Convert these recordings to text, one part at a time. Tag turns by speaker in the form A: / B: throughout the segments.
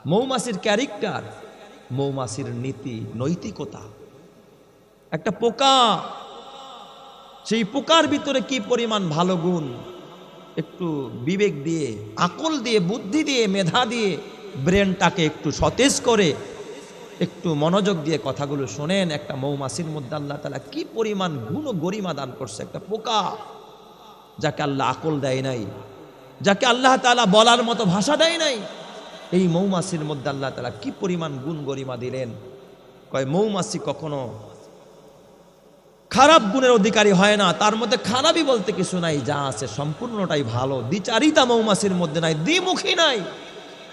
A: মৌমাছির ক্যারেক্টার, মৌমাছির নীতি নৈতিকতা। একটা পোকা, সেই পোকার ভিতরে কি পরিমাণ ভালো গুণ, একটু বিবেক দিয়ে, আকল দিয়ে, বুদ্ধি দিয়ে, মেধা দিয়ে ব্রেনটাকে একটু সতেজ করে একটু মনোযোগ দিয়ে কথাগুলো শোনেন। একটা মৌমাছির মধ্যে আল্লাহ তাআলা কি পরিমাণ গুণ ও গরিমা দান করছে। একটা পোকা যাকে আল্লাহ আকল দেয় নাই, যাকে আল্লাহ তাআলা বলার মতো ভাষা দেয় নাই, এই মৌমাছির মধ্যে আল্লাহ তাআলা কি পরিমাণ গুণ গরিমা দিলেন। কয় মৌমাছি কখনো খারাপ গুণের অধিকারী হয় না, তার মধ্যে খারাপই বলতে কিছু নাই, যা আছে সম্পূর্ণটাই ভালো। দ্বিচারিতা মৌমাছির মধ্যে নাই, দ্বিমুখী নাই।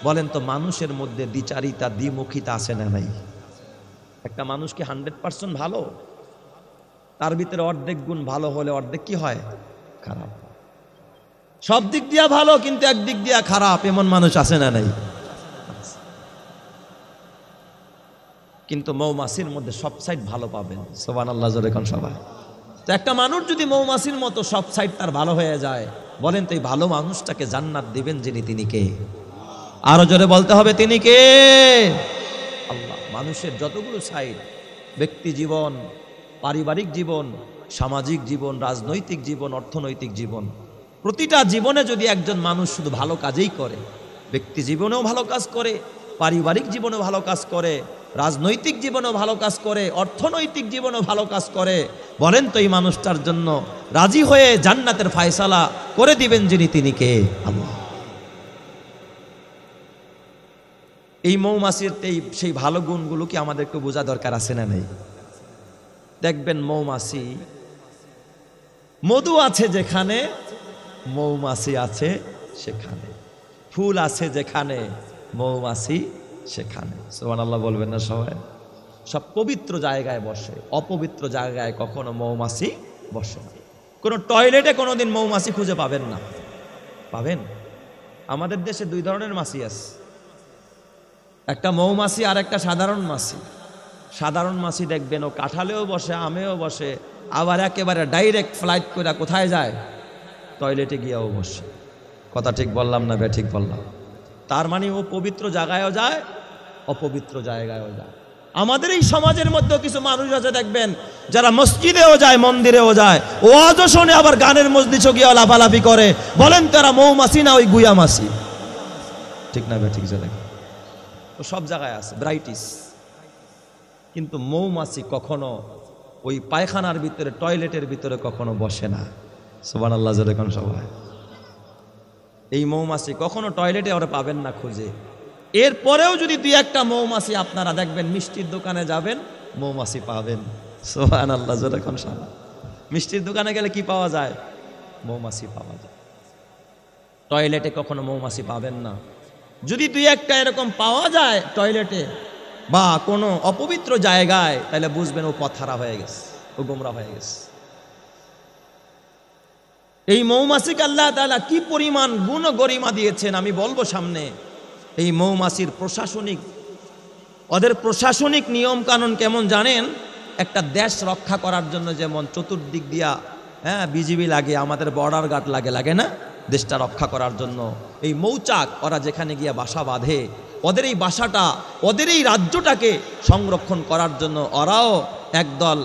A: বলেন তো মানুষের মধ্যে দ্বিচারিতা দ্বিমুখিতা আছে না নাই? একটা মানুষ কি 100% ভালো? তার ভিতরে অর্ধেক গুণ ভালো হলে অর্ধেক কি হয়? খারাপ। সব দিক দিয়া ভালো কিন্তু একদিক দিয়া খারাপ, এমন মানুষ আছে না নাই? কিন্তু মৌমাছির মধ্যে সব সাইড ভালো পাবেন। সুবহানাল্লাহ, জোরে কোন সবাই। তো একটা মানুষ যদি মৌমাছির মতো সব সাইড তার ভালো হয়ে যায়, বলেন তো এই ভালো মানুষটাকে জান্নাত দিবেন যিনি, তিনি কে? আরো জোরে বলতে হবে, তিনি কে? আল্লাহ। মানুষের যতগুলো সাইড, ব্যক্তি জীবন, পারিবারিক জীবন, সামাজিক জীবন, রাজনৈতিক জীবন, অর্থনৈতিক জীবন, প্রতিটা জীবনে যদি একজন মানুষ শুধু ভালো কাজেই করে, ব্যক্তি জীবনেও ভালো কাজ করে, পারিবারিক জীবনেও ভালো কাজ করে, রাজনৈতিক জীবনেও ভালো কাজ করে, অর্থনৈতিক জীবনেও ভালো কাজ করে, বলেন তো এই মানুষটার জন্য রাজি হয়ে জান্নাতের ফয়সালা করে দিবেন যিনি, তিনি কে? আল্লাহ। এই মৌমাছির সেই ভালো গুণগুলো কি আমাদের একটু বোঝা দরকার আছে না নেই? দেখবেন মৌমাছি, মধু আছে যেখানে, মৌমাছি আছে সেখানে, ফুল আছে যেখানে, মৌমাছি সেখানে। সুবহানাল্লাহ বলবেন না সবাই? সব পবিত্র জায়গায় বসে, অপবিত্র জায়গায় কখনো মৌমাছি বসে না। কোনো টয়লেটে কোনোদিন মৌমাছি খুঁজে পাবেন না। পাবেন? আমাদের দেশে দুই ধরনের মাছি আছে, একটা মৌমাছি আর একটা সাধারণ মাছি। সাধারণ মাছি দেখবেন ও কাঁঠালেও বসে, আমেও বসে, আবার একেবারে ডাইরেক্ট ফ্লাইট করে কোথায় যায়? টয়লেটে গিয়েও বসে। কথা ঠিক বললাম না বে? ঠিক বললাম। তার মানে ও পবিত্র জায়গায়ও যায়, অপবিত্র জায়গায়ও যায়। আমাদের এই সমাজের মধ্যে কিছু মানুষ আছে দেখবেন, যারা মসজিদেও যায়, মন্দিরেও যায়, ওয়াজও শোনে, আবার গানের মজলিসও গিয়ে লাফালাফি করে। বলেন তারা মৌমাছি না ওই গুয়া মাছি? ঠিক না বে? ঠিক জায়গা ও সব জায়গায় আছে, ব্রাইটিস। কিন্তু মৌমাছি কখনো ওই পায়খানার ভিতরে, টয়লেটের ভিতরে কখনো বসে না। সুবহানাল্লাহ, জোরে কোন সবাই। এই মৌমাছি কখনো টয়লেটে ওরা পাবেন না খুঁজে। এরপরেও যদি দুই একটা মৌমাছি আপনারা দেখবেন, মিষ্টির দোকানে যাবেন, মৌমাছি পাবেন। সুবহানাল্লাহ, জোরে কোন সবাই। মিষ্টির দোকানে গেলে কি পাওয়া যায়? মৌমাছি পাওয়া যায়। টয়লেটে কখনো মৌমাছি পাবেন না। যদি দুই একটা এরকম পাওয়া যায় টয়লেটে বা কোনো অপবিত্র জায়গায়, তাহলে বুঝবেন ও পথহারা হয়ে গেছে, ও গোমরা হয়ে গেছে। এই মৌমাছিকে আল্লাহ তাআলা কি পরিমাণ গুণ ও গরিমা দিয়েছেন আমি বলবো সামনে। এই মৌমাছির ওদের প্রশাসনিক নিয়ম কানুন কেমন জানেন? একটা দেশ রক্ষা করার জন্য যেমন চতুর্দিক দিয়া বিজিবি লাগে, আমাদের বর্ডার গার্ড লাগে না? দেশটা রক্ষা করার জন্য এই মৌচাক ওরা যেখানে গিয়া বাসা বাঁধে, ওদের এই বাসাটা, ওদের এই রাজ্যটাকে সংরক্ষণ করার জন্য ওরাও একদল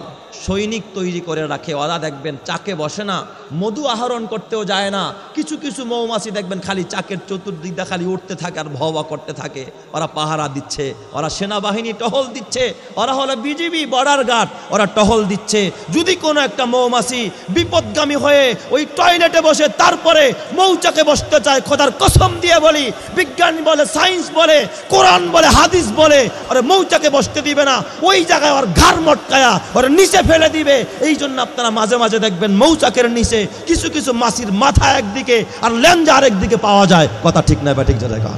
A: সৈনিক তৈরি করে রাখে। ওরা দেখবেন চাকে বসে না, মধু আহরণ করতেও যায় না। কিছু কিছু মৌমাছি দেখবেন খালি চাকের চতুর্দিকটা খালি উঠতে থাকে আর ভবা করতে থাকে। ওরা পাহারা দিচ্ছে, ওরা সেনাবাহিনী টহল দিচ্ছে, ওরা হলো বিজিবি বর্ডার গার্ড, ওরা টহল দিচ্ছে। যদি কোনো একটা মৌমাছি বিপদগামী হয়ে ওই টয়লেটে বসে তারপরে মৌচাকে বসতে চায়, খোদার কসম দিয়ে বলি, বিজ্ঞান বলে, সায়েন্স বলে, কোরআন বলে, হাদিস বলে, ওরা মৌচাকে বসতে দিবে না। ওই জায়গায় ওর ঘাড় মটকায়া ওরা নিচে ফেলে দিবে। এই জন্য আপনারা মাঝে মাঝে দেখবেন মৌচাকের নিচে কিছু কিছু মাছির মাথা একদিকে আর লেঞ্জা আরেক দিকে পাওয়া যায়। কথা ঠিক না বা ঠিক জায়গা?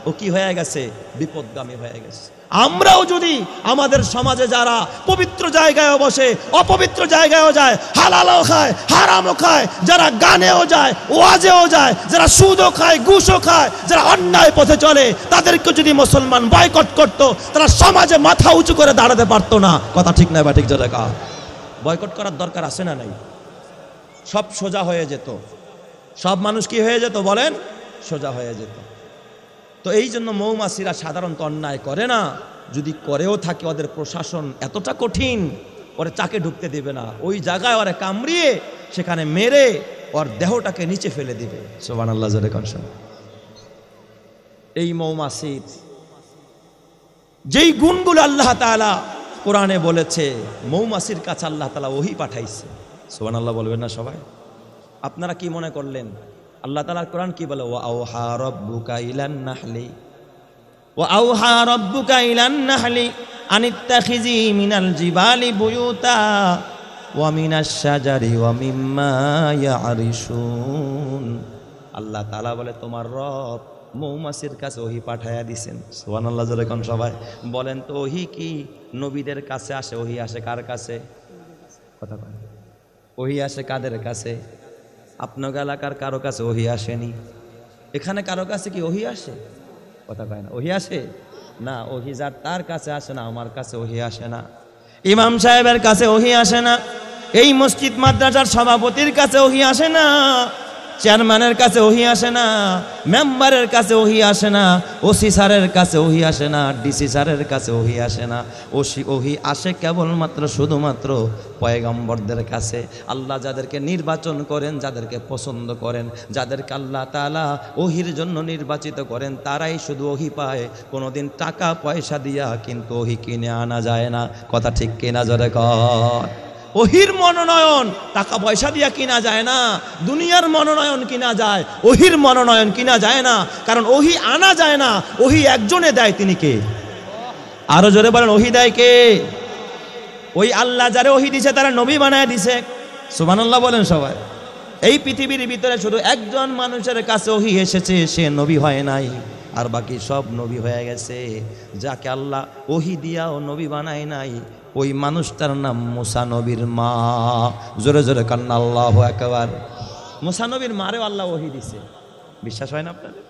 A: ও কি হয়ে গেছে? বিপদগামী হয়ে গেছে। আমরাও যদি আমাদের সমাজে যারা পবিত্র জায়গায়ও বসে, অপবিত্র জায়গায়ও যায়, হালালও খায়, হারামও খায়, যারা গানেও যায়, ওয়াজেও যায়, যারা সুদও খায়, ঘুষও খায়, যারা অন্যায় পথে চলে, তাদেরকে যদি মুসলমান বয়কট করত, তারা সমাজে মাথা উঁচু করে দাঁড়াতে পারতো না। কথা ঠিক না বা ঠিক জায়গা? বয়কট করার দরকার আছে না নাই? সব সোজা হয়ে যেত, সব মানুষ কি হয়ে যেত বলেন? সোজা হয়ে যেত। তো এই জন্য মৌমাছিরা সাধারণত অন্যায় করে না, যদি করেও থাকে ওদের প্রশাসন এতটা কঠিন, ওরে চাকে ঢুকতে দেবে না, ওই জায়গায় ওরে কামড়িয়ে সেখানে মেরে ওর দেহটাকে নিচে ফেলে দিবে। সুবহানাল্লাহ জোরে কনসন। এই মৌমাছির যেই গুণগুলো আল্লাহ তাআলা কোরআনে বলেছে, মৌমাছির কাছে আল্লাহ তাআলা ওহী পাঠাইছে। সুবহানাল্লাহ বলবেন না সবাই? আপনারা কি মনে করলেন আল্লাহ তাআলার কোরআন কি বলে? ওয়া আওহা রাব্বুকা ইলান নাহলি ওয়া আওহা রাব্বুকা ইলান নাহলি আনিত্তাখিজি মিনাল জিবালি বুয়ুতা ওয়া মিনাশ শাজারি ওয়া মিম্মা ইয়ারিশুন। আল্লাহ তাআলা বলে তোমার রব মৌমাছির কাছে ওহী পাঠায়া দিছেন। সুবহানাল্লাহ জোরে কোন সবাই বলেন তো, ওহী কি নবীদের কাছে আসে? ওহী আসে কার কাছে? কথা বলেন। ওহী আসে কাদের কাছে? আপনার এলাকার কারো কাছে ওহী আসেনি? এখানে কারো কাছে কি ওহী আসে? কথা কয় না। ওহী আসে না, ওহী যার তার কাছে আসে না। আমার কাছে ওহী আসে না, ইমাম সাহেবের কাছে ওহী আসে না, এই মসজিদ মাদ্রাসার সভাপতির কাছে ওহী আসে না, চেয়ারম্যানের কাছে ওহী আসে না, মেম্বারের কাছে ওহী আসে না, ওসি স্যারের কাছে ওহী আসে না, ডিসি স্যারের কাছে ওহী আসে না। ওহী আসে কেবলমাত্র শুধুমাত্র পয়গম্বরদের কাছে। আল্লাহ যাদেরকে নির্বাচন করেন, যাদেরকে পছন্দ করেন, যাদেরকে আল্লাহ তাআলা ওহীর জন্য নির্বাচিত করেন, তারাই শুধু ওহী পায়। কোনোদিন টাকা পয়সা দিয়া কিন্তু ওহী কিনে আনা যায় না। কথা ঠিক কিনা জোরে কর? ওহীর মনোনয়ন টাকা পয়সা দিয়া কিনা যায় না, দুনিয়ার মনোনয়ন কিনা যায়, ওহীর মনোনয়ন কিনা যায় না। কারণ ওহী আনা যায় না, ওহী একজনে দেয়। তিনি কে? আরো জোরে বলেন, ওহী দেয় কে? ওই আল্লাহ যারে ওহী দিছে তারা নবী বানায় দিছে। সুবহানাল্লাহ বলেন সবাই। এই পৃথিবীর ভিতরে শুধু একজন মানুষের কাছে ওহী এসেছে, সে নবী হয় নাই, আর বাকি সব নবী হয়ে গেছে। যাকে আল্লাহ ওহী দিয়াও নবী বানায় নাই, ওই মানুষটার নাম মুসা নবীর মা। জোরে জোরে কান্না আল্লাহু আকবার। মুসা নবীর মারেও আল্লাহ ওহী দিছে। বিশ্বাস হয় না আপনাদের?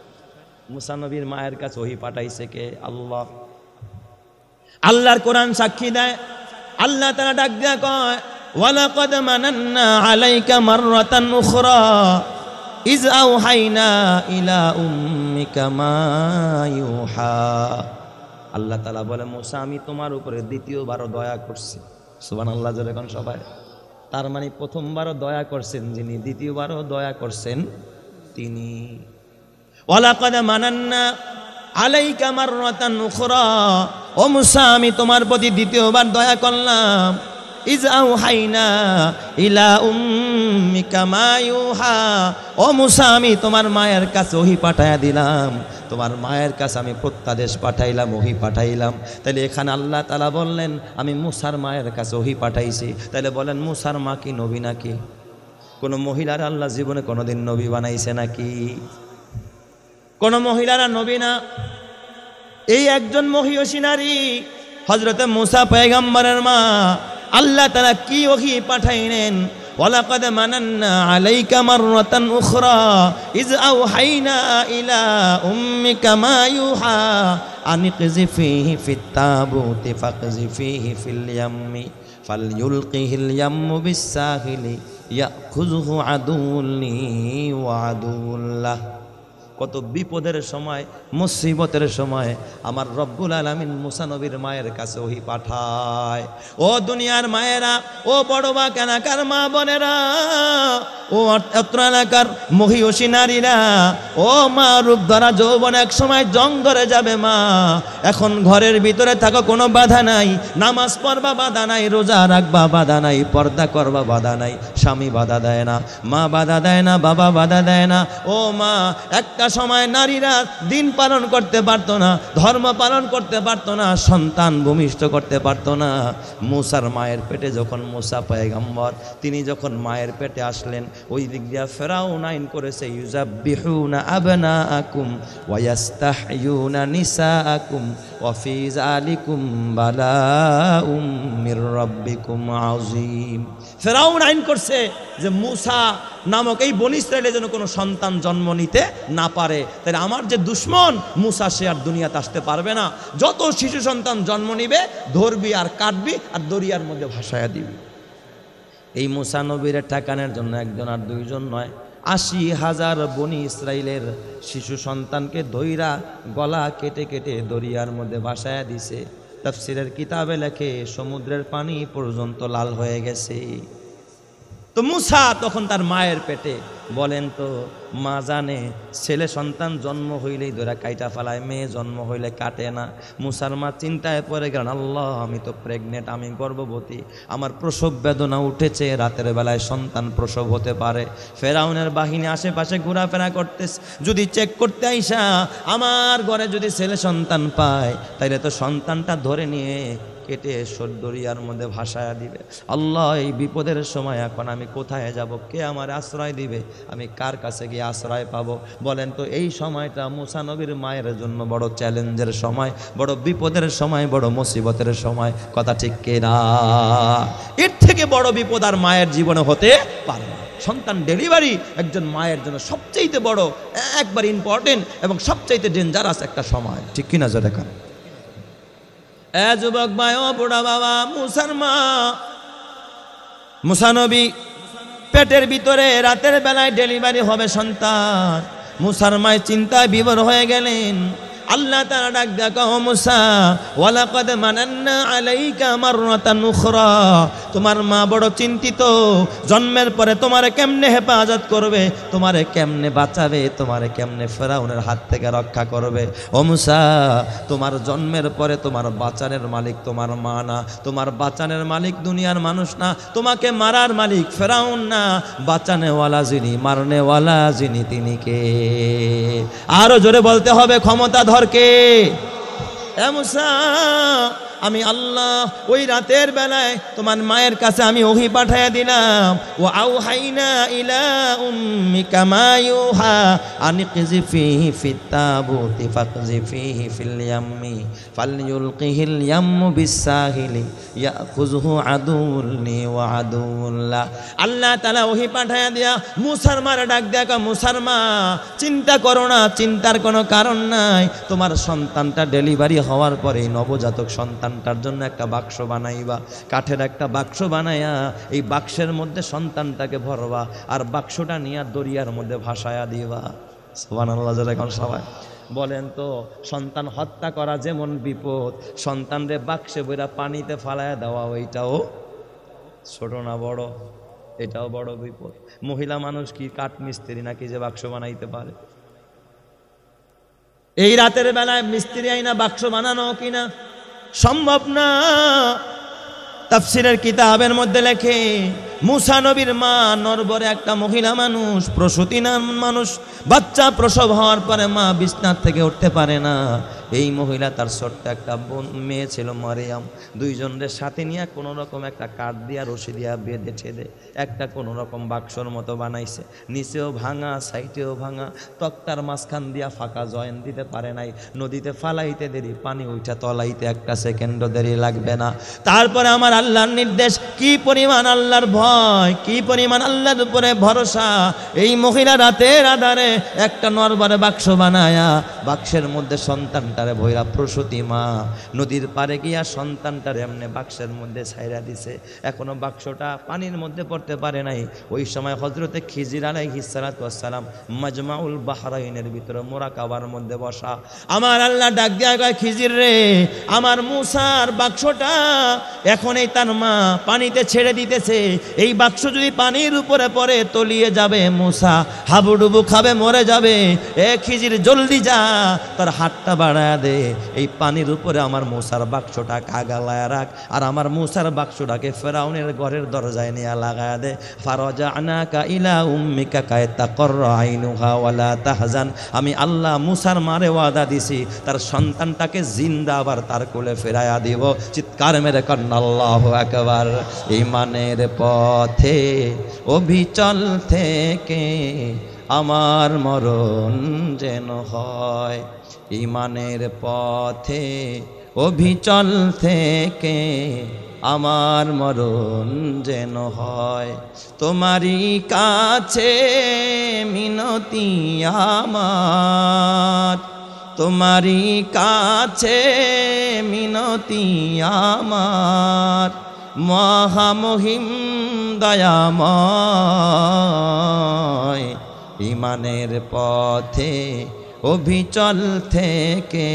A: মুসা নবীর মায়ের কাছে ওহী পাঠাইছে কে? আল্লাহ। আল্লাহর কোরআন সাক্ষী দেয়। আল্লাহ তাআলা ডাক দিয়া কয়, ওয়ালাকাদ মানান্না আলাইকা মাররাতান উখরা ইজ আওহাইনা ইলা উম্মিকা মা ইউহা। আল্লাহ তাআলা বলে, মুসা আমি তোমার উপরে দ্বিতীয়বারও দয়া করছি। সুবহানাল্লাহ জোরে কোন সবাই? তার মানে প্রথমবারও দয়া করছেন যিনি, দ্বিতীয়বারও দয়া করছেন তিনি। ওয়ালাকাদ মানান্না আলাইকা মাররাতান উখরা, ও মুসা আমি তোমার প্রতি দ্বিতীয়বার দয়া করলাম। ইজ আওহাইনা ইলা উম্মিকা মা ইউহা, ও মুসা আমি তোমার মায়ের কাছে ওহী পাঠায়া দিলাম, তোমার মায়ের কাছে আমি প্রত্যাদেশ পাঠাইলাম, ওহী পাঠাইলাম। তাহলে এখানে আল্লাহ তাআলা বললেন আমি মুসার মায়ের কাছে ওহী পাঠাইছি। তাহলে বলেন মুসার মা কি নবী নাকি? কোন মহিলার আল্লাহ জীবনে কোনোদিন নবী বানাইছে নাকি? কোন মহিলারা নবী না। এই একজন মহিয়সী নারী হযরতে মুসা পয়গম্বরের মা। আল্লাহ তাআলা কি ওহী পাঠাইলেন? ওয়ালাকাদ মানান্না আলাইকা মাররাতান উখরা ইজ আওহাইনা ইলা উম্মিকা মা ইউহা আনিকজি ফিহি ফিত তাবুতি ফাকজি ফিহি ফিল ইয়াম্মি ফালইউলকিহিল ইয়াম্মু বিস-সাহিলি ইয়াখুযুহু আদুউল্লি ওয়া আদুউল্লাহ। কত বিপদের সময়, মুসিবতের সময় আমার রব্বুল আলামিন মুসা নবীর মায়ের কাছে ওহী পাঠায়। ও দুনিয়ার মায়েরা, ও বড় বা কেনাকার মা বোনেরা, ও অত্র এলাকার মহিয়সী নারীরা, ও মা রূপ ধরা যৌবন এক সময় জং ধরে যাবে মা। এখন ঘরের ভিতরে থাকো, কোনো বাধা নাই, নামাজ পড়বা বাধা নাই, রোজা রাখবা বাধা নাই, পর্দা করবা বাধা নাই, স্বামী বাধা দেয় না, মা বাধা দেয় না, বাবা বাধা দেয় না। ও মা, একটা সময় নারীরা দিন পালন করতে পারতো না, ধর্ম পালন করতে পারতো না, সন্তান ভূমিষ্ঠ করতে পারতো না। মুসার মায়ের পেটে যখন মুসা পয়গম্বর, তিনি যখন মায়ের পেটে আসলেন, ওই দিক দিয়া ফেরাউন আইন করেছে ইউযাব্বিহুনা আবনাআকুম ওয়া ইস্তাহয়ুনা নিসাআকুম ওয়া ফি যালিকুম বালাউম মির রাব্বিকুম আযীম। ফেরাউন আইন করছে যে মুসা নামক এই বনী ইসরায়েলের যেন কোনো সন্তান জন্ম নিতে না পারে। তাহলে আমার যে দুশ্মন মুসা, সে আর দুনিয়াতে আসতে পারবে না। যত শিশু সন্তান জন্ম নিবে ধরবি আর কাটবি আর দরিয়ার মধ্যে ভাসায়া দিবি। এই মুসা নবীর ঠেকানোর জন্য একজন আর দুইজন নয়, 80,000 বনি ইসরাইলের শিশু সন্তানকে ধইরা গলা কেটে কেটে দরিয়ার মধ্যে ভাসায়া দিছে। তাফসীরের কিতাবে লেখে সমুদ্রের পানি পর্যন্ত লাল হয়ে গেছে। তো মূসা তখন তার মায়ের পেটে, বলেন তো মা জানে ছেলে সন্তান জন্ম হইলেই ধরা কাইটা ফেলায়, মেয়ে জন্ম হইলে কাটে না। মূসার মা চিন্তায় পড়ে গেলেন, আল্লাহ আমি তো প্রেগনেন্ট, আমি গর্ভবতী, আমার প্রসব বেদনা উঠেছে, রাতের বেলায় সন্তান প্রসব হতে পারে। ফেরাউনের বাহিনী আশেপাশে ঘোরাফেরা করতেছে, যদি চেক করতে আইসা আমার ঘরে যদি ছেলে সন্তান পায় তাইলে তো সন্তানটা ধরে নিয়ে কেটে দরিয়ার মধ্যে ভাসায়া দিবে। আল্লাহ এই বিপদের সময় এখন আমি কোথায় যাব? কে আমার আশ্রয় দিবে? আমি কার কাছে গিয়ে আশ্রয় পাবো? বলেন তো এই সময়টা মূসা নবীর মায়ের জন্য বড় চ্যালেঞ্জের সময়, বড় বিপদের সময়, বড় মুসিবতের সময়। কথা ঠিক কিনা? এর থেকে বড় বিপদ আর মায়ের জীবনে হতে পারে না। সন্তান ডেলিভারি একজন মায়ের জন্য সবচেয়ে বড়, একবার ইম্পর্টেন্ট এবং সবচেয়ে ডেঞ্জারাস একটা সময়। ঠিক কিনা? যে দেখেন যুবক ভাই, ও বুড়া বাবা, মূসা নবী পেটের ভিতরে রাতের বেলায় ডেলিভারি হবে সন্তান। মূসার মায় চিন্তায় বিভোর হয়ে গেলেন। আল্লাহ তাআলা ডাক দেখো, মূসা ওয়ালাকাদ মানান্না আলাইকা মাররাতান উখরা, তোমার মা বড় চিন্তিত, জন্মের পরে তোমারে কেমনে হেফাজত করবে, তোমারে কেমনে বাঁচাবে, তোমারে কেমনে ফেরাউনের হাত থেকে রক্ষা করবে। ও মূসা, তোমার জন্মের পরে তোমার বাঁচানের মালিক তোমার মা না, তোমার বাঁচানের মালিক দুনিয়ার মানুষ না, তোমাকে মারার মালিক ফেরাউন না, বাঁচানেওয়ালা যিনি, মারনেওয়ালা যিনি, তিনি কে? আরো জোরে বলতে হবে, ক্ষমতা কে? এ মূসা, আমি আল্লাহ ওই রাতের বেলায় তোমার মায়ের কাছে আমি ওহী পাঠাইয়া দিলাম। ও আউহাইনা ইলা উম্মিকা মা ইউহা আনিকযিফিহি ফিত তাবুতি ফাকযিফিহি ফিল ইয়াম্মি ফালইউলকিহিল ইয়াম্মু বিসাহিলি ইয়াখুযুহু আদুউল্লি ওয়া আদুউল্লাহ। আল্লাহ তাআলা ওহী পাঠাইয়া দিয়া মূসার মারে ডাক দেখা, মূসার মা চিন্তা করো না, চিন্তার কোনো কারণ নাই। তোমার সন্তানটা ডেলিভারি হওয়ার পরে নবজাতক সন্তানটার জন্য একটা বাক্স বানাইবা, কাঠের একটা বাক্স বানাইয়া এই বাক্সের মধ্যে সন্তানটাকে ভরবা, আর বাক্সটা নিয়ে দরিয়ার মধ্যে ভাসায়া দিবা। সুবহানাল্লাহ। এখন সবাই বলেন তো, সন্তান হত্যা করা যেমন বিপদ, সন্তানরে বাক্সে বইরা পানিতে ফালায়া দেওয়া ওইটাও ছোট না বড়? এটাও বড় বিপদ। মহিলা মানুষ কি কাঠ মিস্ত্রি নাকি যে বাক্স বানাইতে পারে? এই রাতের বেলায় মিস্ত্রি আইনা বাক্স বানানো কিনা সম্ভব না। তাফসীরের কিতাবের মধ্যে লেখে, মূসা নবীর মা নরবরে একটা মহিলা মানুষ, প্রসূতি নাম মানুষ। বাচ্চা প্রসব হওয়ার পরে মা বিছানা থেকে উঠতে পারে না। এই মহিলা তার ছোট্ট একটা মেয়ে ছিল মারিয়াম, দুইজনের সাথে নিয়ে কোনো রকম একটা কাঠ দিয়া রশি দিয়া বেঁধে ঠেদে একটা কোনো রকম বাক্সর মতো বানাইছে। নিচেও ভাঙা, সাইডেও ভাঙা, তক্তার মাঝখান দিয়া ফাঁকা, জয়েন দিতে পারে নাই। নদীতে ফালাইতে দেরি, পানি উঠা তলাইতে একটা সেকেন্ডও দেরি লাগবে না। তারপরে আমার আল্লাহর নির্দেশ, কি পরিমাণ আল্লাহর ভয়, কি পরিমাণ আল্লাহর উপরে ভরসা। এই মহিলা রাতের আধারে একটা নরবরে বাক্স বানায়া বাক্সের মধ্যে সন্তানটারে ভৈরা, প্রসূতি মা নদীর পারে গিয়া সন্তানটারে এমনি বাক্সের মধ্যে ছাইরা দিছে। এখনো বাক্সটা পানির মধ্যে পড়তে পারে নাই। ওই সময় হযরতে খিজির আলাইহিস সালাতু ওয়াস সালাম মাজমাউল বাহরাইনের ভিতরে মুরাকাবার মধ্যে বসা। আমার আল্লাহ ডাক দিয়া কয়, খিজির রে, আমার মূসার বাক্সটা এখনই তার মা পানিতে ছেড়ে দিতেছে। এই বাক্স যদি পানির উপরে পড়ে তলিয়ে যাবে, মূসা হাবুডুবু খাবে, মরে যাবে। এ খিজির, জলদি যা, তার হাতটা বাড়ায় দে, এই পানির উপরে আমার মূসার বাক্সটা কাগালায় রাখ, আর আমার মূসার বাক্সটাকে ফেরাউনের ঘরের দরজায় নিয়ে লাগায় দে। ফারাজানাকা ইলা উম্মিকা কাই তাকররা আইনুহা ওয়ালা তাহজান। আমি আল্লাহ মূসার মারে ওয়াদা দিছি, তার সন্তানটাকে জিন্দা আবার তার কোলে ফেরাইয়া দিব। চিৎকার মেরে কন্না আল্লাহু আকবার। ঈমানের পথে অবিচল থেকে আমার মরণ যেন হয়, ঈমানের পথে অবিচল থেকে আমার মরণ যেন হয়। তোমারই কাছে মিনতি আমার, তোমারই কাছে মিনতি আমার, মহামহিম দয়াময় ইমানের পথে অবিচল থেকে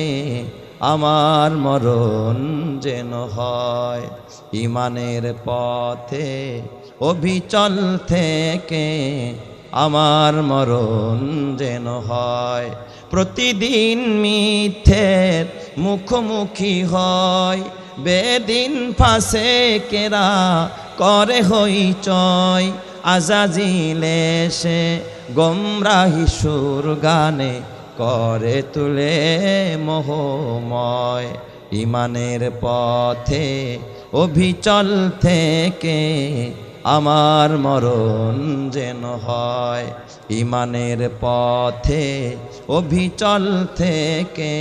A: আমার মরণ যেন হয়। ইমানের পথে অবিচল থেকে আমার মরণ যেন হয়। প্রতিদিন মিথ্যের মুখোমুখি হয়, বেদিন ফাসেকেরা করে হইচয়। আজাজিল এসে গোমরাহি সুর গানে করে তুলে মোহময়। ইমানের পথে অবিচল থেকে আমার মরণ যেন হয়। ইমানের পথে অবিচল থেকে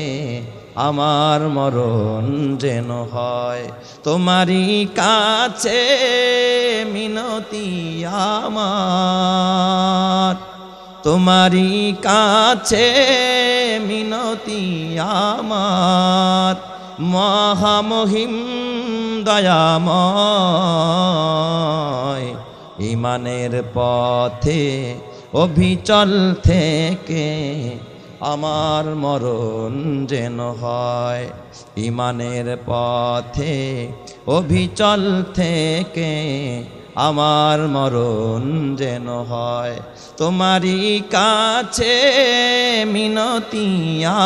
A: আমার মরণ যেন হয়। তোমারই কাছে মিনতি আমার, তোমারই কাছে মিনতি আমার, মহামহিম দয়াময়। ইমানের পথে অবিচল থেকে আমার মরণ যেন হয়। ইমানের পথে অবিচল থেকে আমার মরণ যেন হয়। তোমারই কাছে মিনতি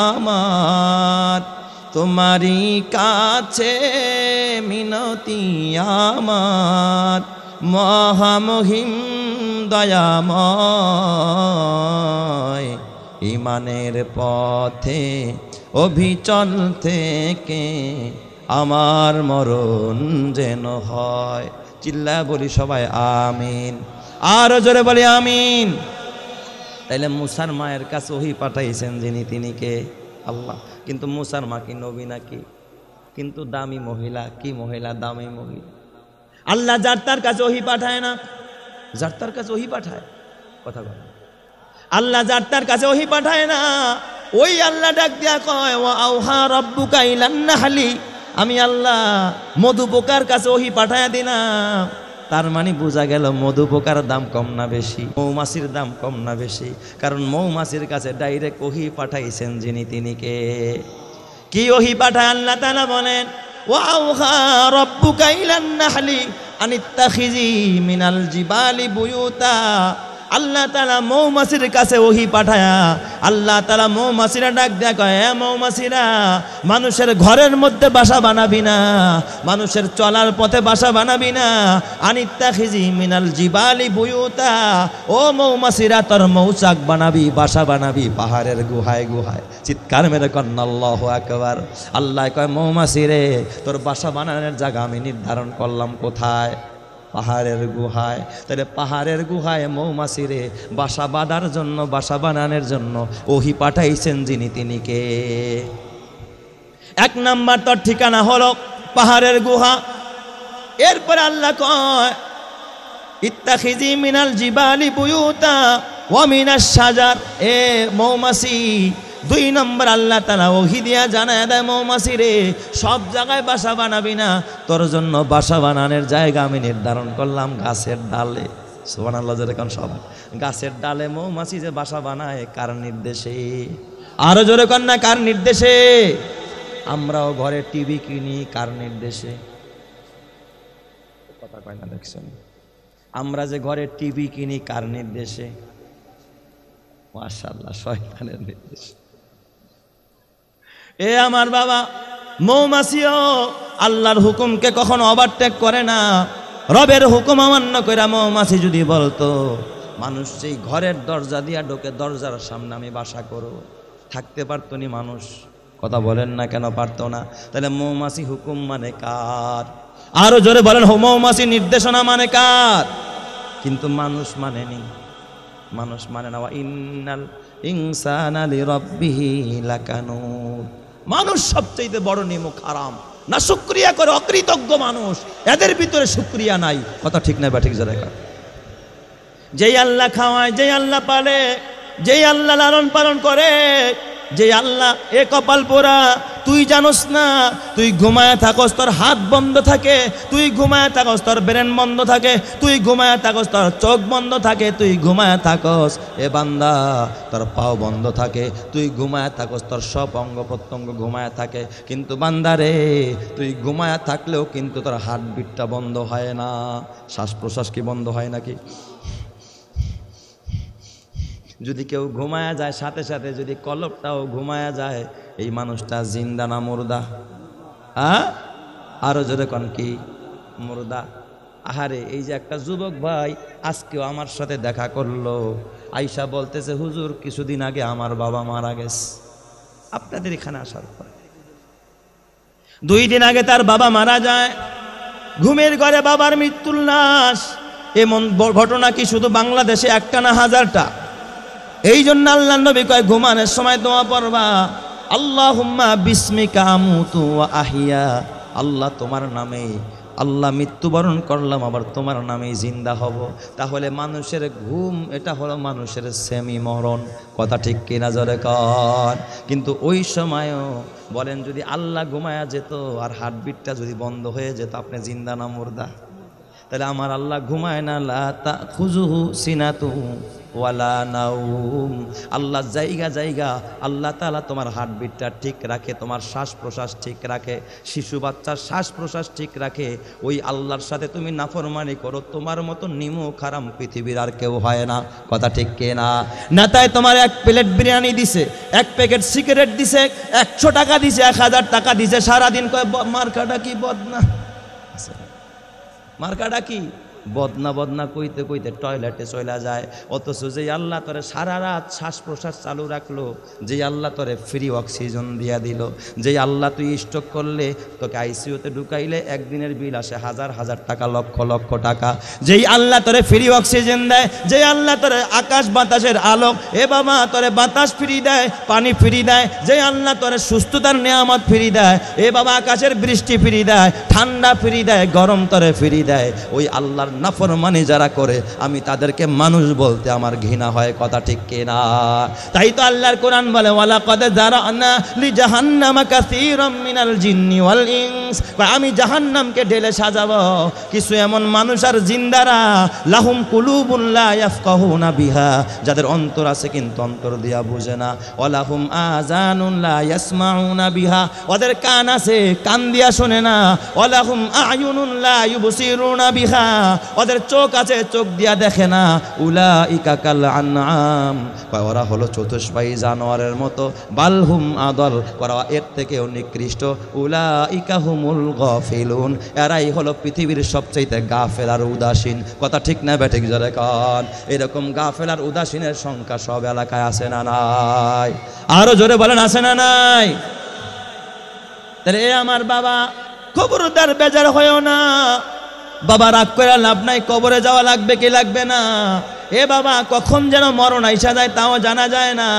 A: আমার, তোমারই কাছে মিনতি আমার, মহামহিম দয়াময়। ইমানের পথে অবিচল থেকে আমার মরণ যেন হয়। চিল্লা বলি সবাই আমিন, আরো জোরে বলি আমিন। তাইলে মুসার মায়ের কাছে ওহি পাঠাইছেন যিনি, তিনি কে? আল্লাহ। কিন্তু মুসার মা কি নবী নাকি? কিন্তু দামি মহিলা। কি মহিলা? দামি মহিলা। আল্লাহ যার তার কাছে ওহি পাঠায় না, যার তার কাছে ওহি পাঠায়। কথা বল, আল্লাহ যার তার কাছে ওহি পাঠায় না। ওই আল্লাহ ডাক দিয়া কয়, ওয়া আওহা রাব্বুকা ইলান নাহলি, আমি আল্লাহ মধু পোকার কাছে ওহি পাঠায় দিলাম। তার মানে বোঝা গেল মধু পোকার দাম কম না বেশি, মৌমাছির দাম কম না বেশি? কারণ মৌমাছির কাছে ডাইরেক্ট ওহি পাঠাইছেন যিনি, তিনি কে? কি ওহি পাঠায়? আল্লাহ তাআলা বলেন, ওয়া আওহা রাব্বুকা ইলান নাহলি আনিত্তাখিজি মিনাল জিবালি বুয়ুতা। আল্লাহ তাআলা মৌমাছির কাছে ওহি পাঠায়া আল্লাহ তাআলা মৌমাছিরা ডাক দেয়া কয়, হে মৌমাছিরা, মানুষের ঘরের মধ্যে বাসা বানাবি না, মানুষের চলার পথে বাসা বানাবি না। আনিত্তাখিজি মিনাল জিবালি বুয়ুতা, ও মৌমাছিরা তোর মৌচাক বানাবি, বাসা বানাবি পাহাড়ের গুহায় গুহায়। চিৎকার মেরে কন্না আল্লাহু আকবার। আল্লাহ কয়, মৌমাছিরে তোর বাসা বানানোর জায়গা আমি নির্ধারণ করলাম কোথায়? পাহাড়ের গুহায়। তাহলে পাহাড়ের গুহায় মৌমাছিরে বাসা বাঁধার জন্য, বাসা বানানোর জন্য ওহি পাঠাইছেন যিনি, তিনি কে? এক নাম্বার তোর ঠিকানা হলো পাহাড়ের গুহা। এরপরে আল্লাহ কয়, ইত্তাখিজি মিনাল জিবালি বুয়ুতা ওয়া মিনাশ শাজার। এ মৌমাছি, দুই নম্বর আল্লাহ তাআলা ওহি দিয়া জানায় দেয়, মৌমাছি রে সব জায়গায় বাসা বানাবি না, তোর জন্য বাসা বানানোর জায়গা আমি নির্ধারণ করলাম গাছের ডালে। সুবহানাল্লাহ। যেরকম সব গাছের ডালে মৌমাছি যে বাসা বানায়, কার নির্দেশে? আরো জোরে কর না, কার নির্দেশে? আমরাও ঘরে টিভি কিনি, কার নির্দেশে? কথা কয় না, দেখছেন? আমরা যে ঘরে টিভি কিনি, কার নির্দেশে? মাশাআল্লাহ, শয়তানের নির্দেশে। এ আমার বাবা, মৌমাছিও আল্লাহর হুকুমকে কখনো ওভারটেক করে না। রবের হুকুম অমান্য কইরা মৌমাছি যদি বলতো, মানুষ সেই ঘরের দরজা দিয়া ঢোকে, দরজার সামনে আমি বাসা করব, থাকতে পারতো নি মানুষ? কথা বলেন না, কেন পারতো না? তাহলে মৌমাছি হুকুম মানে কার? আরো জোরে বলেন, মৌমাছি নির্দেশনা মানে কার? কিন্তু মানুষ মানেনি, মানুষ মানে না। ইন্নাল ইনসানা লিরাব্বিহি লাকানুত। মানুষ সবচেয়ে বড় নিমক হারাম, না শুকরিয়া করে অকৃতজ্ঞ মানুষ, এদের ভিতরে শুকরিয়া নাই। কথা ঠিক না? ঠিক জোরে কর। যেই আল্লাহ খাওয়ায়, যেই আল্লাহ পালে, যেই আল্লাহ লালন পালন করে, যে আল্লাহ এ কপাল পোড়া, তুই জানোস না তুই ঘুমায় থাকস তোর হাত বন্ধ থাকে, তুই ঘুমায় থাকস তোর ব্রেন বন্ধ থাকে, তুই ঘুমায় থাকস তোর চোখ বন্ধ থাকে, তুই ঘুমায় থাকস এ বান্দা তোর পাও বন্ধ থাকে, তুই ঘুমায় থাকস তোর সব অঙ্গ প্রত্যঙ্গ ঘুমায় থাকে। কিন্তু বান্দা রে, তুই ঘুমায় থাকলেও কিন্তু তোর হার্টবিটটা বন্ধ হয় না। শ্বাস প্রশ্বাস কি বন্ধ হয় নাকি? যদি কেউ ঘুমায়া যায় সাথে সাথে যদি কলবটাও ঘুমায়া যায়, এই মানুষটা জিন্দা না মুর্দা? আরো জোরে কোন কি মুর্দা? আহারে, এই যে একটা যুবক ভাই আজকেও আমার সাথে দেখা করলো, আইসা বলতেছে হুজুর কিছুদিন আগে আমার বাবা মারা গেছে। আপনাদের এখানে আসার পর 2 দিন আগে তার বাবা মারা যায়, ঘুমের ঘরে বাবার মৃত্যুর লাশ। এমন ঘটনা কি শুধু বাংলাদেশে একটা না হাজারটা? এই জন্য আল্লাহ নবী কয় ঘুমানোর সময় দোয়া পড়বা, আল্লাহুম্মা বিসমিকা আমুতু ওয়া আহিয়া। আল্লাহ তোমার নামে আল্লাহ মৃত্যুবরণ করলাম, আবার তোমার নামেই জিন্দা হব। তাহলে মানুষের ঘুম এটা হলো মানুষের সেমি মরণ। কথা ঠিক কিনা জোরে কর? কিন্তু ওই সময়ও বলেন যদি আল্লাহ ঘুমায়া যেত আর হার্টবিটটা যদি বন্ধ হয়ে যেত, আপনি জিন্দা না মুর্দা? তাহলে আমার আল্লাহ ঘুমায় না, লা তাখুযুহু সিনাতুহু ওয়ালা নাউম। আল্লাহ জায়গা জায়গা আল্লাহ তাআলা তোমার হার্টবিটটা ঠিক রাখে, তোমার শ্বাস প্রশ্বাস ঠিক রাখে, শিশু বাচ্চার শ্বাস প্রশ্বাস ঠিক রাখে। ওই আল্লাহর সাথে তুমি নাফরমানি করো, তোমার মতো নিমুখ হারাম পৃথিবীর আর কেউ হয় না। কথা ঠিক কিনা? না তাই তোমার 1 প্লেট বিরিয়ানি দিছে, 1 প্যাকেট সিগারেট দিছে, 100 টাকা দিছে, 1000 টাকা দিছে, সারাদিন কয় মার্কাটা কি বদনা, মার্কাটা কি বদনা বদনা কইতে কইতে টয়লেটে চলে যায়। অথচ যে আল্লাহ তোরে সারা রাত শ্বাস প্রশ্বাস চালু রাখলো, যে আল্লাহ তোরে ফ্রি অক্সিজেন দিয়া দিল, যে আল্লাহ তুই স্ট্রোক করলে তোকে আইসিইউতে ঢুকাইলে একদিনের বিল আসে 1000 টাকা, লক্ষ লক্ষ টাকা, যেই আল্লাহ তোরে ফ্রি অক্সিজেন দেয়, যে আল্লাহ তোরে আকাশ বাতাসের আলোক, এ বাবা তোরে বাতাস ফ্রি দেয়, পানি ফ্রি দেয়, যে আল্লাহ তোরে সুস্থতার নিয়ামত ফ্রি দেয়, এ বাবা আকাশের বৃষ্টি ফ্রি দেয়, ঠান্ডা ফ্রি দেয়, গরম তোরে ফ্রি দেয়, ওই আল্লাহর নাফরমানি যারা করে আমি তাদেরকে মানুষ বলতে আমার ঘৃণা হয়। কথা ঠিক কিনা? তাই তো আল্লাহর কোরআন বলে ওয়ালাকাদ যারানা লিজাহান্নামা কাসীরাম মিনাল জিন্নি ওয়াল ইনস, আমি জাহান্নামকে ঢেলে সাজাবো কিছু এমন মানুষ আর জিন্দারা, লাহুম কুলুবুন লা ইয়াফকাহুনা বিহা, যাদের অন্তর আছে কিন্তু অন্তর দিয়া বুঝে না, ওয়ালাহুম আযানুন লা ইয়াসমাউনা বিহা, ওদের কান আছে কান দিয়া শোনে না, ওয়ালাহুম আয়ুনুন লা ইউবসিরুনা বিহা, ওদের চোখ আছে চোখ দিয়া দেখে না, উলাইকা কাল আনআম, ওরা হলো চতুষ্পায়ী জানোয়ারের মতো, বালহুম আদল, ওরা এর থেকেও নিকৃষ্ট, উলাইকা হুমুল গাফিলুন, এরাই হলো পৃথিবীর সবচেয়ে গাফেল আর উদাসীন। কথা ঠিক না বেঠিক জোরে কর? এরকম গাফেল আর উদাসীনের সংখ্যা সব এলাকায় আছে না নাই? আরো জোরে বলেন আছে না নাই? তাহলে এ আমার বাবা, খবরদার বেজার হয়েও না। বাবা রাগ করে লাভ নাই, কবরে যাওয়া লাগবে কি লাগবে না? এ বাবা কখন যেন মরণ আইসা যায় তাও জানা যায় না।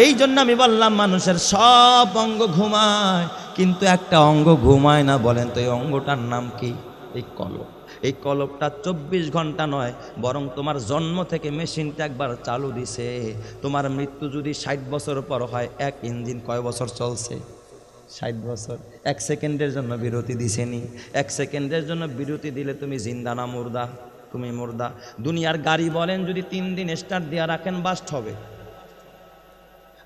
A: এই জন্য আমি বললাম মানুষের সব অঙ্গ ঘুমায়, কিন্তু একটা অঙ্গ ঘুমায় না। বলেন তো এই অঙ্গটার নাম কি? এই কলব। এই কলবটা 24 ঘন্টা নয়, বরং তোমার জন্ম থেকে মেশিনটা একবার চালু দিছে। তোমার মৃত্যু যদি 60 বছর পর হয়, এক ইঞ্জিন কয় বছর চলছে? 60 বছর। 1 সেকেন্ডের জন্য বিরতি দিছেনি? 1 সেকেন্ডের জন্য বিরতি দিলে তুমি জিন্দা না মুর্দা? তুমি মুর্দা। দুনিয়ার গাড়ি বলেন যদি 3 দিন স্টার্ট দিয়ে রাখেন বাস্ট হবে।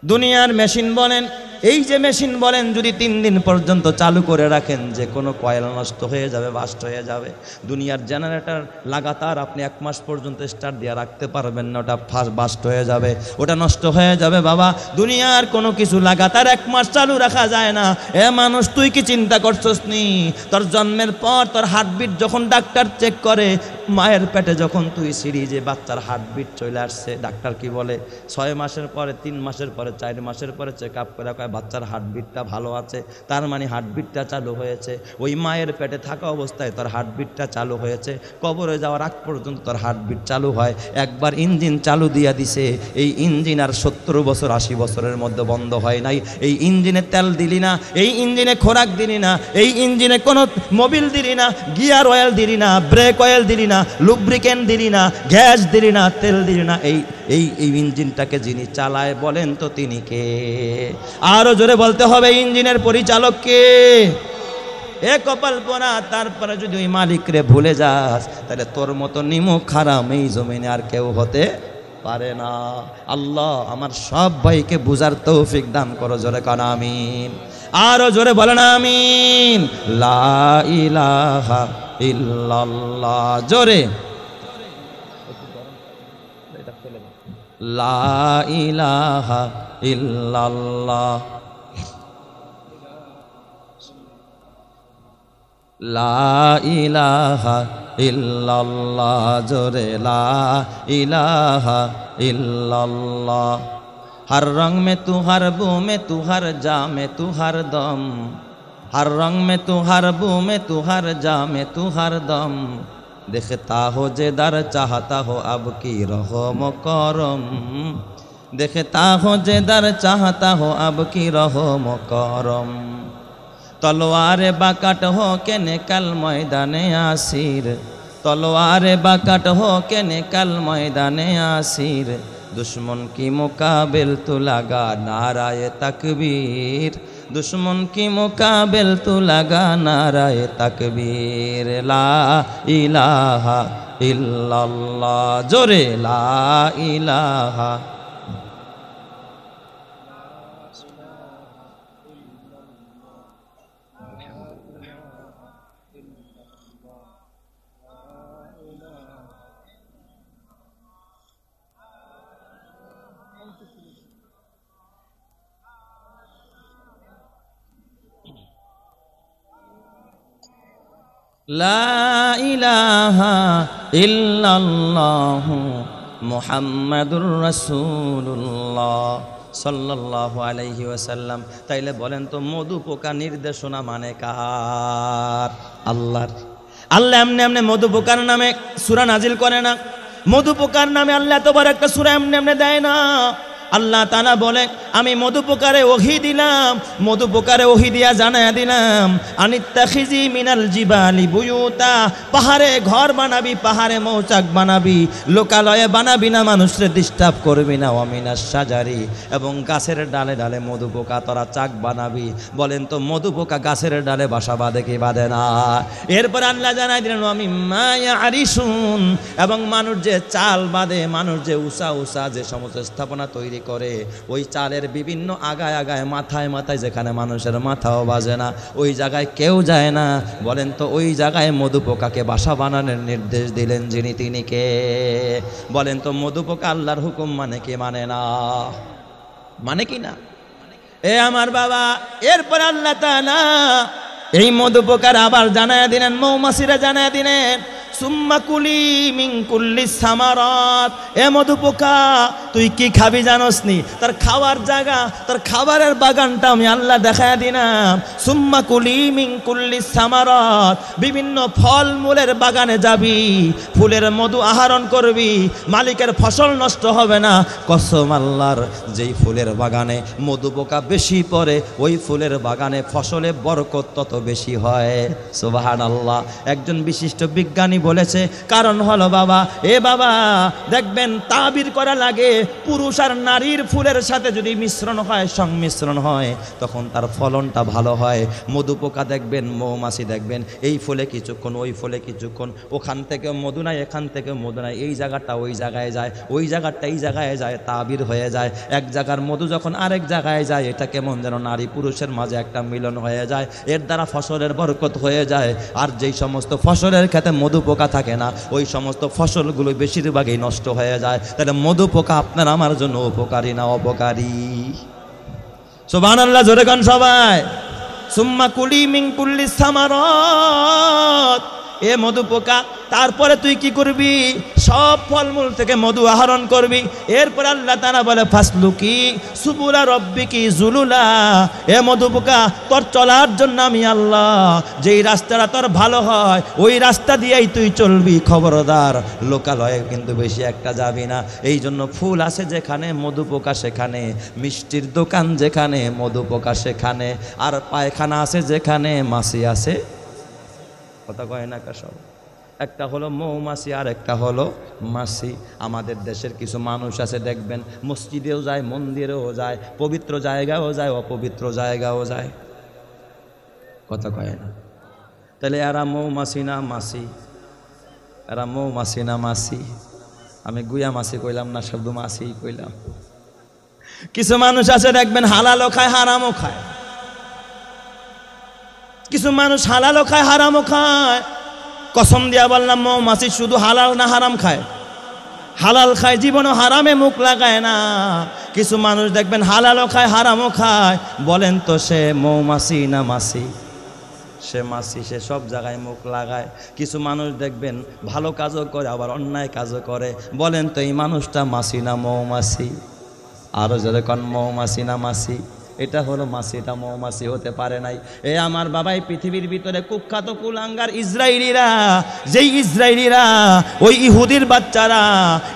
A: দুনিয়ার মেশিন বলেন, এই যে মেশিন বলেন যদি 3 দিন পর্যন্ত চালু করে রাখেন, যে কোনো কয়েল নষ্ট হয়ে যাবে, বাস্ট হয়ে যাবে। দুনিয়ার জেনারেটর লাগাতার আপনি 1 মাস পর্যন্ত স্টার্ট দিয়ে রাখতে পারবেন না, ওটা বাস্ট হয়ে যাবে, ওটা নষ্ট হয়ে যাবে। বাবা দুনিয়ার কোনো কিছু লাগাতার 1 মাস চালু রাখা যায় না। এ মানুষ তুই কি চিন্তা করছস নি? তোর জন্মের পর তোর হার্টবিট যখন ডাক্তার চেক করে, মায়ের পেটে যখন তুই সিরিজে বাচ্চার হার্টবিট চলে আসছে, ডাক্তার কি বলে? 6 মাসের পরে, 3 মাসের পরে, 4 মাসের পরে চেক আপ করে বাচ্চার হার্টবিটটা ভালো আছে, তার মানে হার্টবিটটা চালু হয়েছে। ওই মায়ের পেটে থাকা অবস্থায় তোর হার্টবিটটা চালু হয়েছে, কবরে যাওয়ার আগ পর্যন্ত তোর হার্টবিট চালু হয়। একবার ইঞ্জিন চালু দিয়া দিছে, এই ইঞ্জিন আর 70 বছর 80 বছরের মধ্যে বন্ধ হয় নাই। এই ইঞ্জিনে তেল দিলি না, এই ইঞ্জিনে খোরাক দিলি না, এই ইঞ্জিনে কোনো মোবিল দিলি না, গিয়ার অয়েল দিলি না, ব্রেক অয়েল দিলি না, লুব্রিকেন্ট দিলি না, গ্যাস দিলি না, তেল দিলি না, এই এই ইঞ্জিনটাকে যিনি চালায় বলেন তো তিনি কে? আরো জোরে বলতে হবে, ইঞ্জিনের পরিচালক কে? এ কপাল পোড়া, তারপরে যদি ওই মালিকরে ভুলে যাস তাহলে তোর মতো নিমুখ হারাম এই জমিনে আর কেউ হতে পারে না। আল্লাহ আমার সব ভাইকে বুঝার তৌফিক দান করো, জোরে কান আমিন। আরো জোরে বলেন আমিন। লা ইলাহা ইল্লাল্লাহ, জোরে লা ইলাহা ইল্লাল্লাহ, লা ইলাহা ইল্লাল্লাহ, জোরে লা ইলাহা ইল্লাল্লাহ। हर रंग में तू, हर बू में तू, हर जा में तू, हर दम। हर रंग में तू, हर बू में तू, हर जा में तू, हर दम। देखता हो जे दर चाहता हो अब की रहम करम। देखता हो जे दर चाहता हो अब की रहम करम। तलवारे बाकाट हो के निकल मैदाने आसिर। तलवारे बाकाट हो के निकल मैदाने आसिर। दुश्मन की मुकाबिल तू लगा नाराए तकबीर। दुश्मन की मुकाबिल तू लगा नाराए तकबीर। ला इलाहा इल्लल्लाह, जोरे ला इलाहा। লা ইলাহা ইল্লাল্লাহু মুহাম্মাদুর রাসূলুল্লাহ সাল্লাল্লাহু আলাইহি ওয়াসাল্লাম। তাইলে বলেন তো মধু পোকা নির্দেশনা মানে কার? আল্লাহর। আল্লাহ এমনি এমনি মধু পোকার নামে সূরা নাজিল করে না। মধু পোকার নামে আল্লাহ এত বড় একটা সূরা এমনি এমনি দেয় না। আল্লাহ তাআলা বলে আমি মধু পোকারে ওহী দিলাম, মধু পোকারে ওহী দিয়া জানায়া দিলাম আনিত্তাখিজি মিনাল জিবালি বুয়ুতা, পাহাড়ে ঘর বানাবি, পাহাড়ে মৌচাক বানাবি, লোকালয়ে বানাবি না, মানুষরে ডিস্টার্ব করবি না। ওয়ামিনাস সাজারি, এবং গাছের ডালে ডালে মধু পোকা তোরা চাক বানাবি। বলেন তো মধু পোকা গাছের ডালে বাসা বাঁধে কি বাঁধে না? এরপর আল্লাহ জানাই দিলেন ওয়ামিম্মা ইয়ারিসুন, এবং মানুষ যে চাল বাঁধে, মানুষ যে উষা উষা যে সমস্ত স্থাপনা তৈরি করে, ওই চালের বিভিন্ন আগায় আগায় মাথায় মাথায় যেখানে মানুষের মাথাও বাজে না, ওই জায়গায় কেউ যায় না। বলেন তো ওই জায়গায় মধু পোকাকে বাসা বানানোর নির্দেশ দিলেন যিনি, তিনি কে? বলেন তো মধু পোকা আল্লাহর হুকুম মানে কি মানে না? মানে কি না? এ আমার বাবা, এরপর আল্লাহ তাআলা এই মধু পোকার আবার জানায়া দিলেন, মৌমাছিরা জানায়া দিলেন সুম্মা কুলি মিন কুল্লি সামারাত। এ মধু পোকা তুই কি খাবি জানোস নি? তার খাওয়ার জায়গা, তার খাবারের বাগানটা আমি আল্লাহ দেখায় দিলাম। সুম্মা কুলি মিন কুল্লি সামারাত, বিভিন্ন ফল মূলের বাগানে যাবি, ফুলের মধু আহরণ করবি, মালিকের ফসল নষ্ট হবে না। কসম আল্লাহর, যেই ফুলের বাগানে মধু পোকা বেশি পড়ে ওই ফুলের বাগানে ফসলে বরকত তত বেশি হয়। সুবহানাল্লাহ। একজন বিশিষ্ট বিজ্ঞানী বলেছে কারণ হলো বাবা, এ বাবা দেখবেন তাবির করা লাগে, পুরুষ আর নারীর ফুলের সাথে যদি মিশ্রণ হয়, সংমিশ্রণ হয়, তখন তার ফলনটা ভালো হয়। মধু পোকা দেখবেন, মৌমাছি দেখবেন, এই ফুলে কিছুক্ষণ, ওই ফুলে কিছুক্ষণ, ওখান থেকে মধু নাই, এখান থেকে মধু নাই, এই জায়গাটা ওই জায়গায় যায়, ওই জায়গাটা এই জায়গায় যায়, তাবির হয়ে যায়। এক জায়গার মধু যখন আরেক জায়গায় যায়, এটা কেমন যেন নারী পুরুষের মাঝে একটা মিলন হয়ে যায়, এর দ্বারা ফসলের বরকত হয়ে যায়। আর যেই সমস্ত ফসলের ক্ষেত্রে মধু পোকা থাকে না, ওই সমস্ত ফসলগুলো বেশিরভাগই নষ্ট হয়ে যায়। তাহলে মধু পোকা আপনার আমার জন্য উপকারী না অপকারী? সুবহানাল্লাহ, জোরে গান সবাই। সুম্মা কুলি মিন কুল্লি সামারাত, এ মধু পোকা তারপরে তুই কি করবি? সব ফলমূল থেকে মধু আহরণ করবি। এরপর আল্লাহ তাআলা বলে ফাসলুকি সুবুলা রব্বিকি জুলুলা, এ মধু পোকা তোর চলার জন্য আমি আল্লাহ যেই রাস্তাটা তোর ভালো হয় ওই রাস্তা দিয়েই তুই চলবি। খবরদার, লোকালয়ে কিন্তু বেশি একটা যাবি না। এই জন্য ফুল আছে যেখানে মধু পোকা সেখানে, মিষ্টির দোকান যেখানে মধু পোকা সেখানে, আর পায়খানা আছে যেখানে মাছি আছে। কথা কয় না কাসব? একটা হলো মৌমাছি আর একটা হলো মাছি। আমাদের দেশের কিছু মানুষ আছে দেখবেন মসজিদেও যায়, মন্দিরেও যায়, পবিত্র জায়গাও যায়, অপবিত্র জায়গাও যায়, কথা কয় না। তাহলে এরা মৌমাছি না মাছি? এরা মৌমাছি না মাছি? আমি গুয়া মাছি কইলাম না, শুধু মাছি কইলাম। কিছু মানুষ আছে দেখবেন হালালও খায় হারামও খায়। কিছু মানুষ হালালও খায় হারামও খায়। কসম দিয়া বললাম মৌমাছি শুধু হালাল না হারাম খায়? হালাল খায়, জীবনও হারামে মুখ লাগায় না। কিছু মানুষ দেখবেন হালালও খায় হারামও খায়। বলেন তো সে মৌমাছি না মাছি? সে মাছি, সে সব জায়গায় মুখ লাগায়। কিছু মানুষ দেখবেন ভালো কাজও করে আবার অন্যায় কাজও করে। বলেন তো এই মানুষটা মাছি না মৌমাছি? আরো যারা কোন মৌমাছি না মাছি? এটা হলো মাছি, এটা মৌমাছি হতে পারে নাই। এ আমার বাবাই পৃথিবীর ভিতরে কুখ্যাত কুলাঙ্গার ইসরায়েলিরা, যেই ইসরায়েলিরা ওই ইহুদির বাচ্চারা,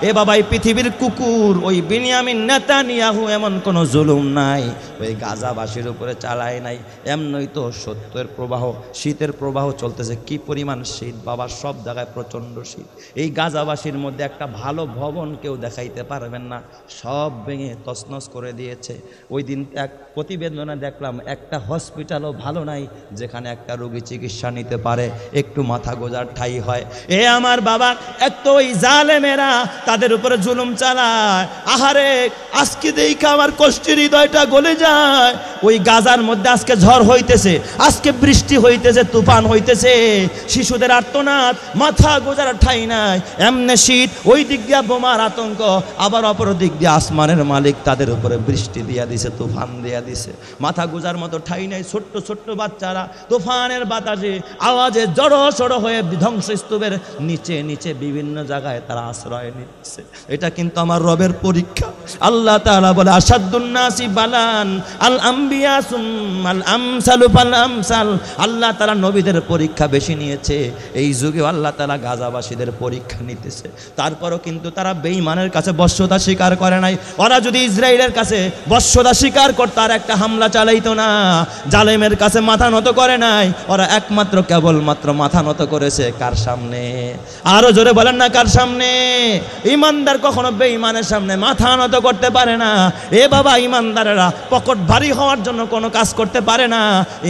A: এ বাবাই পৃথিবীর কুকুর, ওই বিনিয়ামিন নেতানিয়াহু এমন কোনো জুলুম নাই ওই গাজাবাসীর উপরে চালায় নাই। এমনই তো সত্যের প্রবাহ, শীতের প্রবাহ চলতেছে। কি পরিমাণ শীত বাবা, সব জায়গায় প্রচণ্ড শীত। এই গাজাবাসীর মধ্যে একটা ভালো ভবন কেউ দেখাইতে পারবেন না, সব ভেঙে তছনছ করে দিয়েছে। ওই দিন এক প্রতিবেদনে দেখলাম একটা হসপিটালও ভালো নাই যেখানে একটা রোগী চিকিৎসা নিতে পারে, একটু মাথা গোজার ঠাই হয়। এ আমার বাবা, এক তো ওই জালেমেরা তাদের উপরে জুলুম চালায়। আহারে আজকে দেখা আমার কষ্টের হৃদয়টা গলে যায়। ওই গাজার মধ্যে আজকে ঝড় হইতেছে, আজকে বৃষ্টি হইতেছে, তুফান হইতেছে, শিশুদের আর্তনাদ, মাথা গোজার ঠাই নাই, এমনে শীত, ওই দিক দিয়া বোমার আতঙ্ক, আবার অপর দিক দিয়ে আসমানের মালিক তাদের উপরে বৃষ্টি দিয়া দিছে, তুফান দিয়া দিছে, মাথা গুজার মতো ঠাই নাই। ছোট্ট ছোট্ট বাচ্চারা তুফানের বাতাসে আওয়াজে জড়ো সড়ো হয়ে ধ্বংসস্তূপের নিচে নিচে বিভিন্ন জায়গায় তারা আশ্রয় নিচ্ছে। এটা কিন্তু আমার রবের পরীক্ষা। আল্লাহ তাআলা বলে আসাদুন নাসি বালান আল আম্বিয়া সুম্মাল আমসালু ফাল আমসাল। আল্লাহ তাআলা নবীদের পরীক্ষা বেশি নিয়েছে, এই যুগে আল্লাহ তাআলা গাজাবাসীদের পরীক্ষা নিতেছে। তারপরও কিন্তু তারা বেঈমানের কাছে বশ্যতা স্বীকার করে নাই। ওরা যদি ইসরায়েলের কাছে বশ্যতা স্বীকার করত আর একটা হামলা চালাইতো না। জালেমের কাছে মাথা নত করে নাই, ওরা একমাত্র কেবলমাত্র মাথা নত করেছে কার সামনে? আরো জোরে বলেন না, কার সামনে? ইমানদার কখনো বেঈমানের সামনে মাথা নত করতে পারে না। এ বাবা, ইমানদারেরা পকেট ভারী হওয়ার জন্য কোনো কাজ করতে পারে না।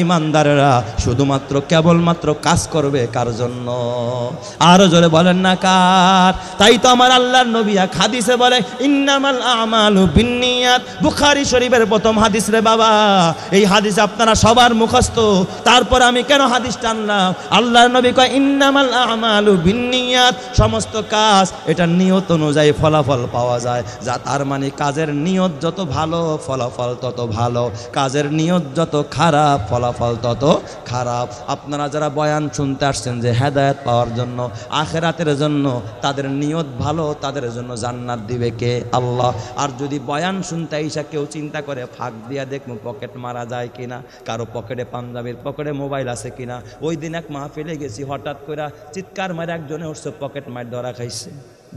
A: ইমানদারেরা শুধুমাত্র কেবলমাত্র কাজ করবে কার জন্য? আরো জোরে বলেন না, কার? তাই তো আমার আল্লাহর নবী এক হাদিসে বলে ইন্নামাল আমালু বিন্নিয়াত। বুখারী শরীফের প্রথম হাদিস রে বাবা। এই হাদিস আপনারা সবার মুখস্থ। তারপর আমি কেন হাদিস টানলাম? আল্লাহর নবী কয় ইন্নামাল আমালু বিন্নিয়াত, সমস্ত কাজ এটা নিয়ত অনুযায়ী ফলাফল পাওয়া যায়। যা তার মানে কাজের নিয়ত যত ভালো ফলাফল তত ভালো, কাজের নিয়ত যত খারাপ ফলাফল তত খারাপ। আপনারা যারা বয়ান শুনতে আসছেন যে হেদায়েত পাওয়ার জন্য, আখিরাতের জন্য, তাদের নিয়ত ভালো, তাদের জন্য জান্নাত দিবে কে? আল্লাহ। আর যদি বয়ান শুনতে আইসা কেউ চিন্তা করে ফাঁক দিয়া দেখবো পকেট মারা যায় কিনা, কারো পকেটে পাঞ্জাবির পকেটে মোবাইল আছে কিনা। ওই দিন এক মাহফিলে গেছি, হঠাৎ করে চিৎকার মারে একজনে উঠছে, পকেট মার ধরা খাইছে।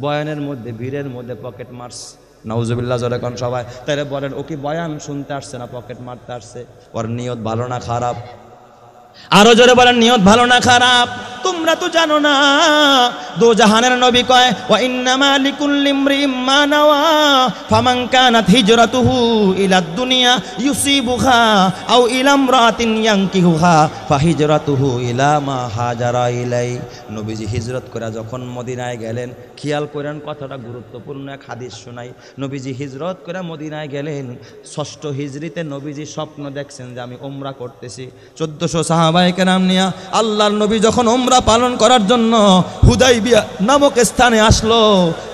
A: বয়ানের মধ্যে ভিড়ের মধ্যে পকেট মারছে। নাউজুবিল্লাহ জোরে কোন সবাই। তাহলে বলেন ও কি বয়ান শুনতে আসছে না পকেট মারতে আসছে? ওর নিয়ত ভালো না খারাপ? আরো জোরে বলেন, নিয়ত ভালো না খারাপ? তোমরা তো জানো না, দো জাহানের নবী কয় ওয়া ইন্নামা লিকুল্লি ইমরিইম মা নাওয়া ফামান কানাত হিজরাতুহু ইলাদ দুনিয়া ইউসিবুহা আও ইলা ইমরাতিন ইয়ানকিহুহা ফাহিজরাতুহু ইলা মা হাজারা ইলাই। নবীজি হিজরত করে যখন মদিনায় গেলেন, খেয়াল করেন কথাটা গুরুত্বপূর্ণ এক হাদিস শোনাই। নবীজি হিজরত করে মদিনায় গেলেন, 6ষ্ঠ হিজরিতে নবীজি স্বপ্ন দেখছেন যে আমি উমরা করতেছি। 1400 সাহাবায়ে কেরাম নিয়ে আল্লাহর নবী যখন উমরা পালন করার জন্য হুদাইবিয়া নামক স্থানে আসলো,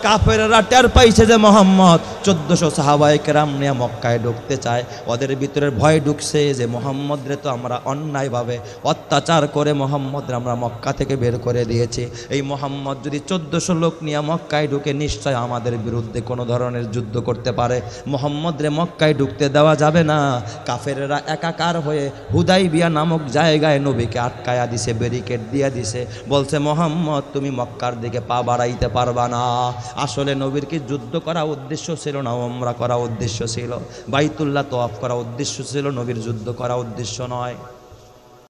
A: কাফেররা টের পাইছে যে মোহাম্মদ 1400 সাহাবায়ে কেরাম নিয়ে মক্কায় ঢুকতে চায়। ওদের ভিতরে ভয় ঢুকছে যে মোহাম্মদ রে তো আমরা অন্যায়ভাবে অত্যাচার করে মোহাম্মদ রে আমরা মক্কা থেকে বের করে দিয়েছি। এই মোহাম্মদ যদি 1400 লোক নিয়ে মক্কায় ঢুকে নিশ্চয় আমাদের বিরুদ্ধে কোনো ধরনের যুদ্ধ করতে পারে। মোহাম্মদ রে মক্কায় ঢুকতে দেওয়া যাবে না। কাফেররা একাকার হয়ে হুদাইবিয়া নামক জায়গায় নবীকে আটকায়া দিছে, ব্যারিকেড দিয়ে দিছে। বলছে মোহাম্মদ তুমি মক্কার দিকে পা বাড়াইতে পারবা না। আসলে নবীর কি যুদ্ধ করা উদ্দেশ্য ছিল না উমরা করা উদ্দেশ্য ছিল? বাইতুল্লাহ তওয়াফ করা উদ্দেশ্য ছিল, নবীর যুদ্ধ করা উদ্দেশ্য নয়।